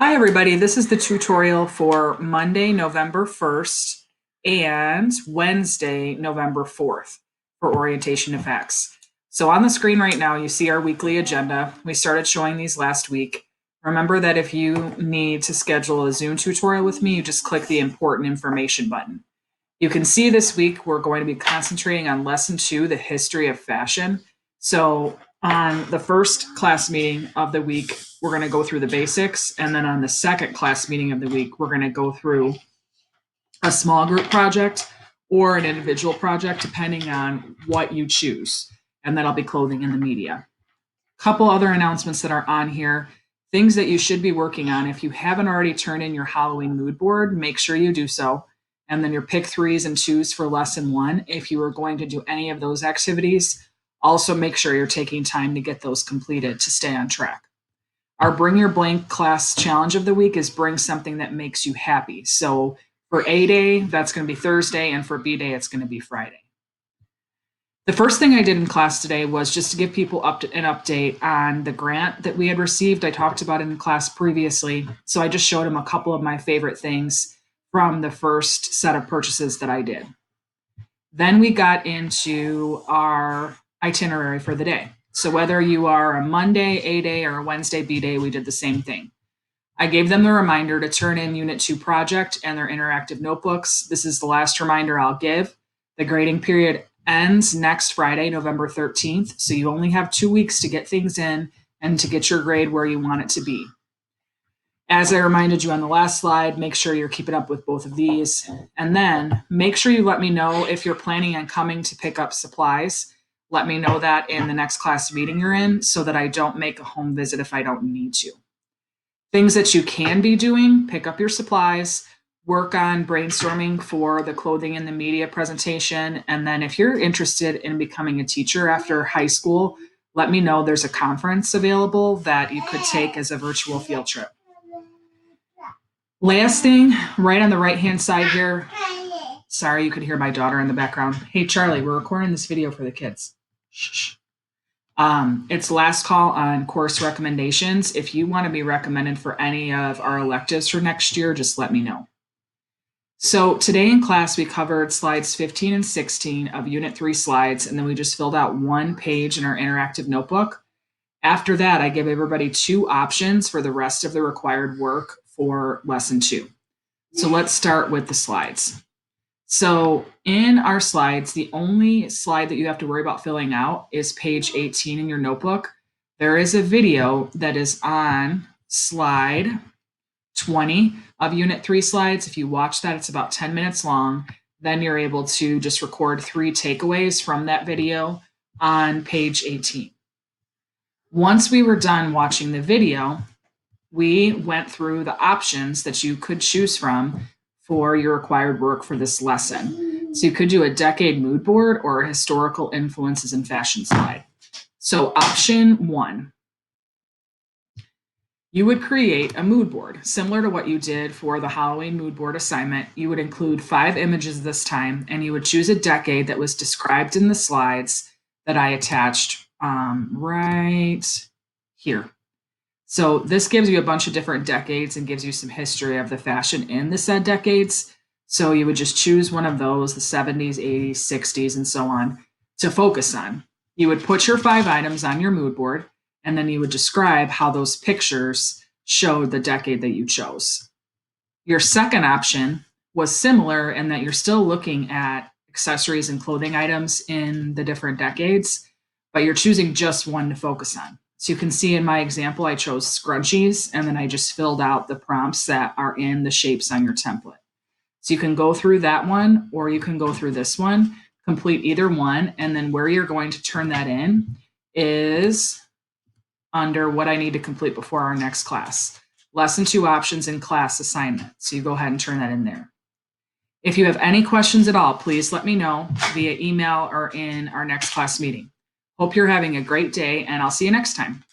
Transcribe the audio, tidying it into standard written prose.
Hi everybody, this is the tutorial for Monday, November 1st and Wednesday, November 4th for orientation effects. So on the screen right now, you see our weekly agenda. We started showing these last week. Remember that if you need to schedule a Zoom tutorial with me, you just click the important information button. You can see this week we're going to be concentrating on lesson 2, the history of fashion. So on the first class meeting of the week, we're going to go through the basics. And then on the second class meeting of the week, we're going to go through a small group project or an individual project, depending on what you choose. And that'll be clothing in the media. Couple other announcements that are on here. Things that you should be working on. If you haven't already turned in your Halloween mood board, make sure you do so. And then your pick 3s and 2s for lesson 1. If you are going to do any of those activities, also make sure you're taking time to get those completed to stay on track. Our Bring Your Blank class challenge of the week is bring something that makes you happy. So for A Day, that's going to be Thursday, and for B Day, it's going to be Friday. The first thing I did in class today was just to give people an update on the grant that we had received. I talked about it in class previously, so I just showed them a couple of my favorite things from the first set of purchases that I did. Then we got into our itinerary for the day. So whether you are a Monday A Day or a Wednesday B Day, we did the same thing. I gave them the reminder to turn in Unit 2 project and their interactive notebooks. This is the last reminder I'll give. The grading period ends next Friday, November 13th. So you only have 2 weeks to get things in and to get your grade where you want it to be. As I reminded you on the last slide, make sure you're keeping up with both of these. And then make sure you let me know if you're planning on coming to pick up supplies. Let me know that in the next class meeting you're in so that I don't make a home visit if I don't need to. Things that you can be doing: pick up your supplies, work on brainstorming for the clothing in the media presentation. And then if you're interested in becoming a teacher after high school, let me know. There's a conference available that you could take as a virtual field trip. Last thing, right on the right-hand side here. Sorry, you could hear my daughter in the background. Hey, Charlie, we're recording this video for the kids. Shh. It's last call on course recommendations. If you want to be recommended for any of our electives for next year, just let me know. So today in class, we covered slides 15 and 16 of Unit 3 slides, and then we just filled out one page in our interactive notebook. After that, I give everybody 2 options for the rest of the required work for lesson 2. So let's start with the slides. So in our slides, the only slide that you have to worry about filling out is page 18 in your notebook. There is a video that is on slide 20 of Unit 3 slides. If you watch that, it's about 10 minutes long. Then you're able to just record 3 takeaways from that video on page 18. Once we were done watching the video, we went through the options that you could choose from for your required work for this lesson. So you could do a decade mood board or a historical influences in fashion slide. So option 1, you would create a mood board similar to what you did for the Halloween mood board assignment. You would include 5 images this time, and you would choose a decade that was described in the slides that I attached right here. So this gives you a bunch of different decades and gives you some history of the fashion in the said decades. So you would just choose one of those, the 70s, 80s, 60s, and so on, to focus on. You would put your 5 items on your mood board, and then you would describe how those pictures showed the decade that you chose. Your second option was similar in that you're still looking at accessories and clothing items in the different decades, but you're choosing just one to focus on. So you can see in my example, I chose scrunchies, and then I just filled out the prompts that are in the shapes on your template. So you can go through that one, or you can go through this one, complete either one, and then where you're going to turn that in is under what I need to complete before our next class. Lesson 2 options in class assignment. So you go ahead and turn that in there. If you have any questions at all, please let me know via email or in our next class meeting. Hope you're having a great day, and I'll see you next time.